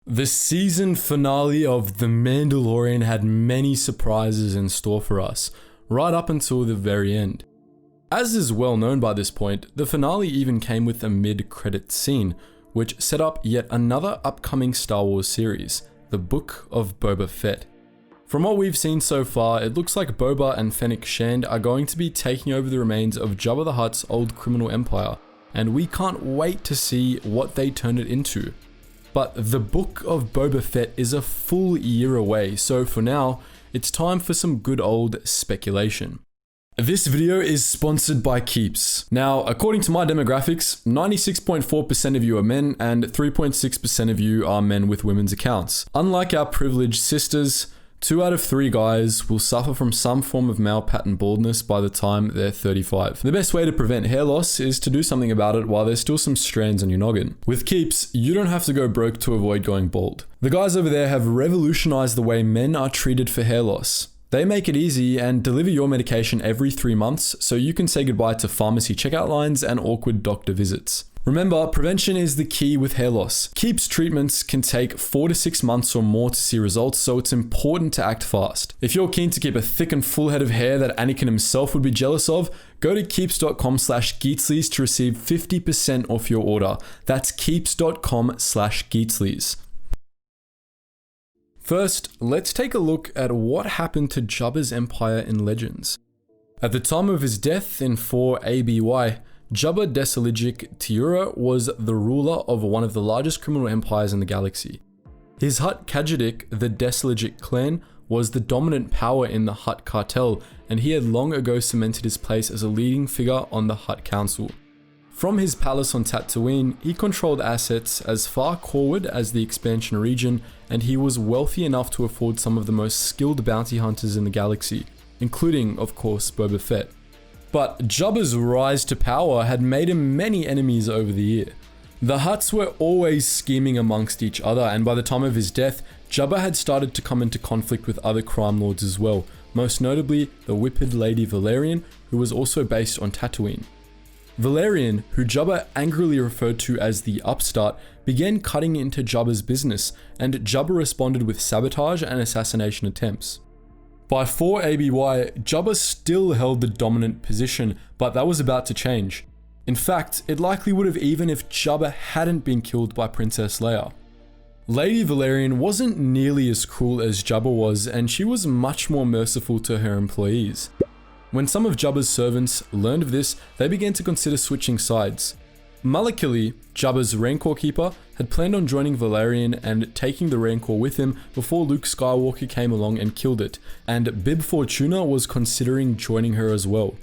The season finale of The Mandalorian had many surprises in store for us, right up until the very end. As is well known by this point, the finale even came with a mid-credit scene, which set up yet another upcoming Star Wars series, the Book of Boba Fett. From what we've seen so far, it looks like Boba and Fennec Shand are going to be taking over the remains of Jabba the Hutt's old criminal empire, and we can't wait to see what they turn it into. But the Book of Boba Fett is a full year away, so for now, it's time for some good old speculation. This video is sponsored by Keeps. Now, according to my demographics, 96.4% of you are men and 3.6% of you are men with women's accounts. Unlike our privileged sisters, 2 out of 3 guys will suffer from some form of male pattern baldness by the time they're 35. The best way to prevent hair loss is to do something about it while there's still some strands on your noggin. With Keeps, you don't have to go broke to avoid going bald. The guys over there have revolutionized the way men are treated for hair loss. They make it easy and deliver your medication every 3 months so you can say goodbye to pharmacy checkout lines and awkward doctor visits. Remember, prevention is the key with hair loss. Keeps treatments can take 4 to 6 months or more to see results, so it's important to act fast. If you're keen to keep a thick and full head of hair that Anakin himself would be jealous of, go to keeps.com/Geetsleys to receive 50% off your order. That's keeps.com/Geetsleys. First, let's take a look at what happened to Jabba's empire in Legends. At the time of his death in 4 ABY, Jabba Desaligic Tiura was the ruler of one of the largest criminal empires in the galaxy. His Hutt Kajadik, the Desaligic clan, was the dominant power in the Hutt cartel, and he had long ago cemented his place as a leading figure on the Hutt Council. From his palace on Tatooine, he controlled assets as far forward as the expansion region, and he was wealthy enough to afford some of the most skilled bounty hunters in the galaxy, including, of course, Boba Fett. But Jabba's rise to power had made him many enemies over the year. The Hutts were always scheming amongst each other, and by the time of his death, Jabba had started to come into conflict with other crime lords as well, most notably the whipped Lady Valerian, who was also based on Tatooine. Valerian, who Jabba angrily referred to as the upstart, began cutting into Jabba's business, and Jabba responded with sabotage and assassination attempts. By 4 ABY, Jabba still held the dominant position, but that was about to change. In fact, it likely would have even if Jabba hadn't been killed by Princess Leia. Lady Valerian wasn't nearly as cruel as Jabba was, and she was much more merciful to her employees. When some of Jabba's servants learned of this, they began to consider switching sides. Malakili, Jabba's Rancor keeper, had planned on joining Valerian and taking the Rancor with him before Luke Skywalker came along and killed it, and Bib Fortuna was considering joining her as well.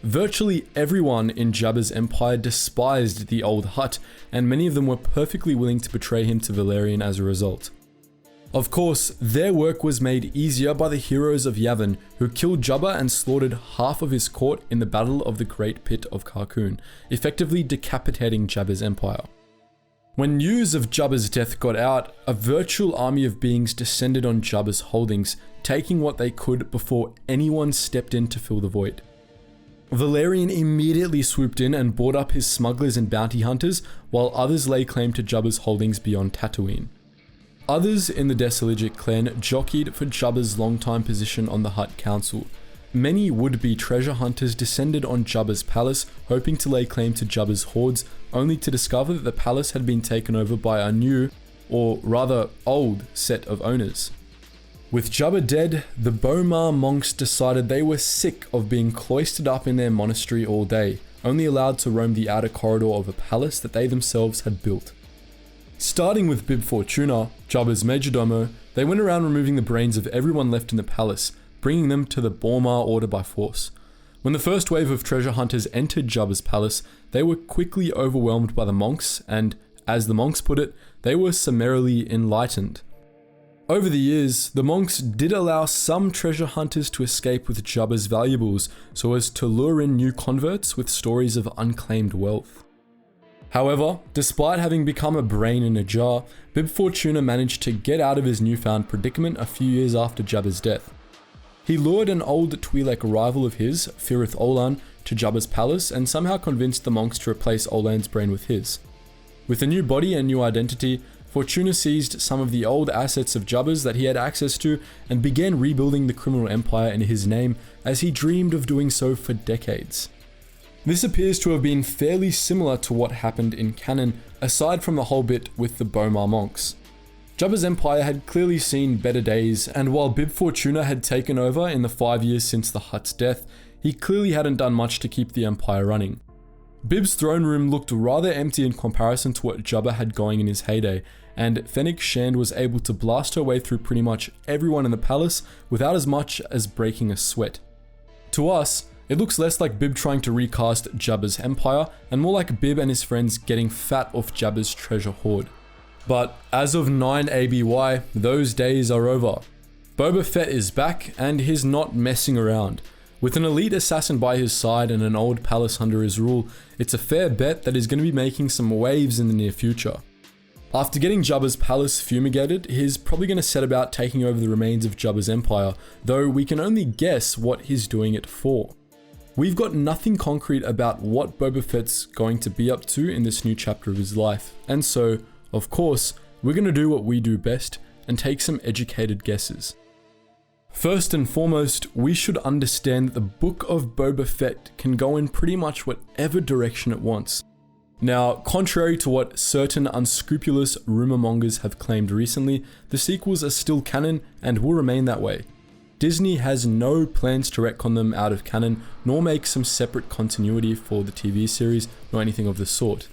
Virtually everyone in Jabba's empire despised the old Hutt, and many of them were perfectly willing to betray him to Valerian as a result. Of course, their work was made easier by the heroes of Yavin, who killed Jabba and slaughtered half of his court in the Battle of the Great Pit of Carkoon, effectively decapitating Jabba's empire. When news of Jabba's death got out, a virtual army of beings descended on Jabba's holdings, taking what they could before anyone stepped in to fill the void. Valerian immediately swooped in and brought up his smugglers and bounty hunters, while others lay claim to Jabba's holdings beyond Tatooine. Others in the Desaligic clan jockeyed for Jabba's longtime position on the Hutt Council. Many would-be treasure hunters descended on Jabba's palace, hoping to lay claim to Jabba's hoards, only to discover that the palace had been taken over by a new, or rather old, set of owners. With Jabba dead, the Bomar monks decided they were sick of being cloistered up in their monastery all day, only allowed to roam the outer corridor of a palace that they themselves had built. Starting with Bib Fortuna, Jabba's majordomo, they went around removing the brains of everyone left in the palace, bringing them to the Bomar order by force. When the first wave of treasure hunters entered Jabba's palace, they were quickly overwhelmed by the monks, and, as the monks put it, they were summarily enlightened. Over the years, the monks did allow some treasure hunters to escape with Jabba's valuables, so as to lure in new converts with stories of unclaimed wealth. However, despite having become a brain in a jar, Bib Fortuna managed to get out of his newfound predicament a few years after Jabba's death. He lured an old Twi'lek rival of his, Firith Olan, to Jabba's palace and somehow convinced the monks to replace Olan's brain with his. With a new body and new identity, Fortuna seized some of the old assets of Jabba's that he had access to and began rebuilding the criminal empire in his name as he dreamed of doing so for decades. This appears to have been fairly similar to what happened in canon, aside from the whole bit with the Boma monks. Jabba's empire had clearly seen better days, and while Bib Fortuna had taken over in the 5 years since the Hutt's death, he clearly hadn't done much to keep the empire running. Bib's throne room looked rather empty in comparison to what Jabba had going in his heyday, and Fennec Shand was able to blast her way through pretty much everyone in the palace without as much as breaking a sweat. To us, it looks less like Bib trying to recast Jabba's empire, and more like Bib and his friends getting fat off Jabba's treasure hoard. But as of 9 ABY, those days are over. Boba Fett is back, and he's not messing around. With an elite assassin by his side and an old palace under his rule, it's a fair bet that he's going to be making some waves in the near future. After getting Jabba's palace fumigated, he's probably going to set about taking over the remains of Jabba's empire, though we can only guess what he's doing it for. We've got nothing concrete about what Boba Fett's going to be up to in this new chapter of his life, and so, of course, we're going to do what we do best and take some educated guesses. First and foremost, we should understand that the book of Boba Fett can go in pretty much whatever direction it wants. Now, contrary to what certain unscrupulous rumor mongers have claimed recently, the sequels are still canon and will remain that way. Disney has no plans to retcon them out of canon, nor make some separate continuity for the TV series, nor anything of the sort.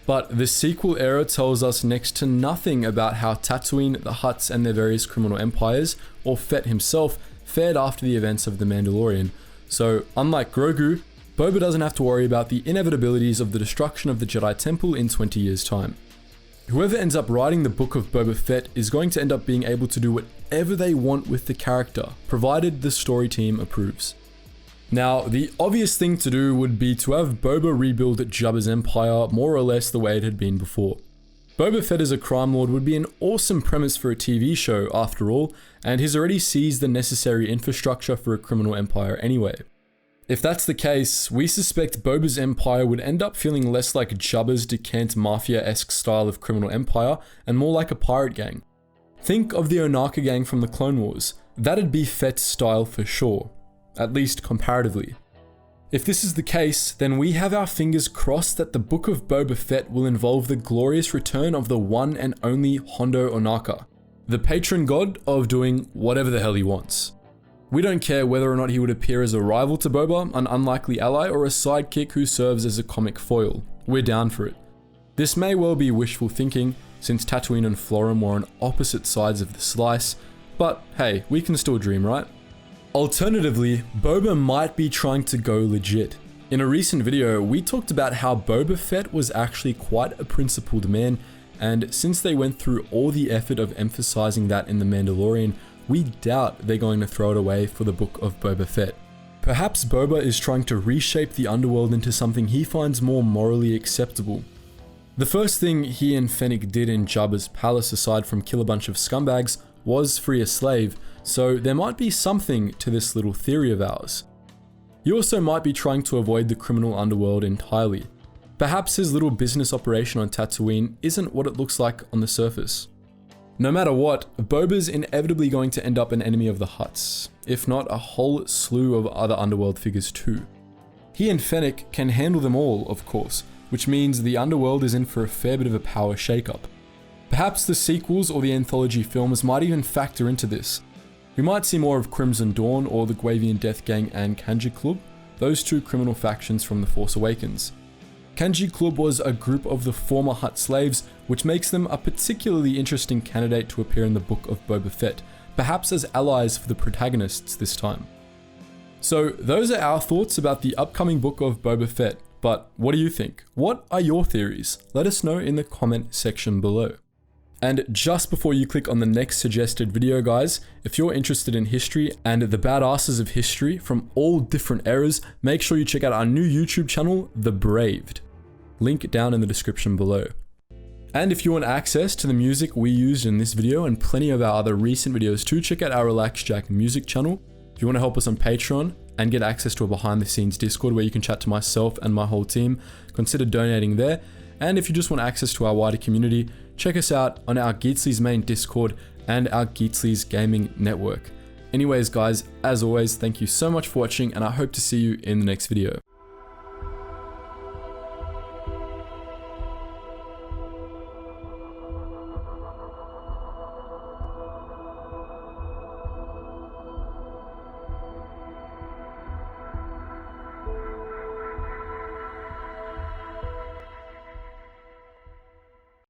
But the sequel era tells us next to nothing about how Tatooine, the Hutts and their various criminal empires, or Fett himself, fared after the events of The Mandalorian. So, unlike Grogu, Boba doesn't have to worry about the inevitabilities of the destruction of the Jedi Temple in 20 years' time. Whoever ends up writing the book of Boba Fett is going to end up being able to do whatever they want with the character, provided the story team approves. Now, the obvious thing to do would be to have Boba rebuild Jabba's empire more or less the way it had been before. Boba Fett as a crime lord would be an awesome premise for a TV show after all, and he's already seized the necessary infrastructure for a criminal empire anyway. If that's the case, we suspect Boba's empire would end up feeling less like Jabba's decant mafia-esque style of criminal empire and more like a pirate gang. Think of the Onaka gang from the Clone Wars. That'd be Fett's style for sure. At least comparatively. If this is the case, then we have our fingers crossed that the book of Boba Fett will involve the glorious return of the one and only Hondo Onaka, the patron god of doing whatever the hell he wants. We don't care whether or not he would appear as a rival to Boba, an unlikely ally, or a sidekick who serves as a comic foil. We're down for it. This may well be wishful thinking, since Tatooine and Florum were on opposite sides of the slice, but hey, we can still dream, right? Alternatively, Boba might be trying to go legit. In a recent video, we talked about how Boba Fett was actually quite a principled man, and since they went through all the effort of emphasizing that in The Mandalorian, we doubt they're going to throw it away for the book of Boba Fett. Perhaps Boba is trying to reshape the underworld into something he finds more morally acceptable. The first thing he and Fennec did in Jabba's palace aside from kill a bunch of scumbags was free a slave, so there might be something to this little theory of ours. He also might be trying to avoid the criminal underworld entirely. Perhaps his little business operation on Tatooine isn't what it looks like on the surface. No matter what, Boba's inevitably going to end up an enemy of the Hutts, if not a whole slew of other underworld figures too. He and Fennec can handle them all, of course, which means the underworld is in for a fair bit of a power shakeup. Perhaps the sequels or the anthology films might even factor into this. We might see more of Crimson Dawn or the Guavian Death Gang and Kanji Club, those two criminal factions from The Force Awakens. Kanji Club was a group of the former Hutt slaves, which makes them a particularly interesting candidate to appear in the book of Boba Fett, perhaps as allies for the protagonists this time. So those are our thoughts about the upcoming book of Boba Fett, but what do you think? What are your theories? Let us know in the comment section below. And just before you click on the next suggested video, guys, if you're interested in history and the badasses of history from all different eras, make sure you check out our new YouTube channel, The Braved. Link down in the description below. And if you want access to the music we used in this video and plenty of our other recent videos too, check out our Relax Jack music channel. If you want to help us on Patreon and get access to a behind the scenes Discord where you can chat to myself and my whole team, consider donating there. And if you just want access to our wider community, check us out on our Geetsly's main Discord and our Geetsly's gaming network. Anyways guys, as always, thank you so much for watching and I hope to see you in the next video.